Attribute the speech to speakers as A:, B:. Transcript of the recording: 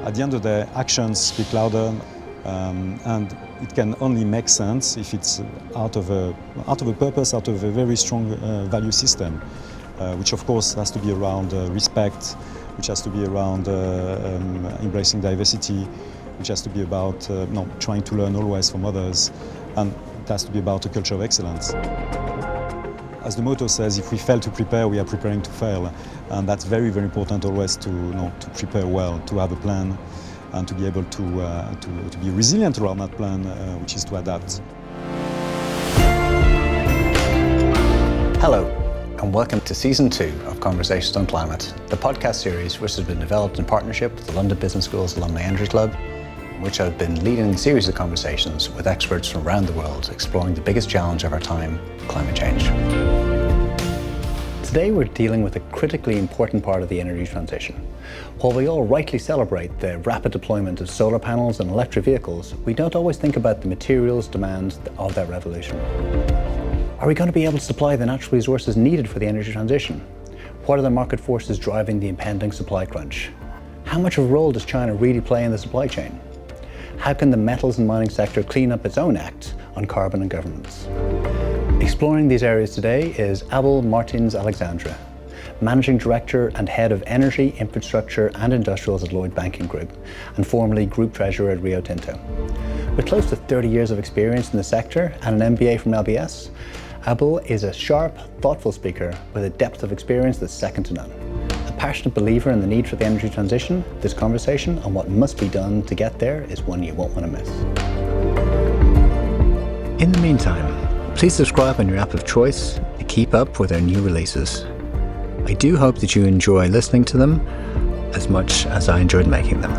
A: At the end of the day, actions speak louder, and it can only make sense if it's out of a purpose, out of a very strong value system, which of course has to be around respect, which has to be around embracing diversity, which has to be about trying to learn always from others, and it has to be about a culture of excellence. As the motto says, if we fail to prepare, we are preparing to fail. And that's very, very important always to prepare well, to have a plan, and to be able to be resilient around that plan, which is to adapt.
B: Hello, and welcome to Season 2 of Conversations on Climate, the podcast series which has been developed in partnership with the London Business School's Alumni Energy Club, in which I've been leading a series of conversations with experts from around the world exploring the biggest challenge of our time, climate change. Today we're dealing with a critically important part of the energy transition. While we all rightly celebrate the rapid deployment of solar panels and electric vehicles, we don't always think about the materials demands of that revolution. Are we going to be able to supply the natural resources needed for the energy transition? What are the market forces driving the impending supply crunch? How much of a role does China really play in the supply chain? How can the metals and mining sector clean up its own act on carbon and governance? Exploring these areas today is Abel Martins Alexandre, Managing Director and Head of Energy, Infrastructure and Industrials at Lloyds Bank Group, and formerly Group Treasurer at Rio Tinto. With close to 30 years of experience in the sector and an MBA from LBS, Abel is a sharp, thoughtful speaker with a depth of experience that's second to none. A passionate believer in the need for the energy transition, this conversation on what must be done to get there is one you won't want to miss. In the meantime, please subscribe on your app of choice to keep up with our new releases. I do hope that you enjoy listening to them as much as I enjoyed making them.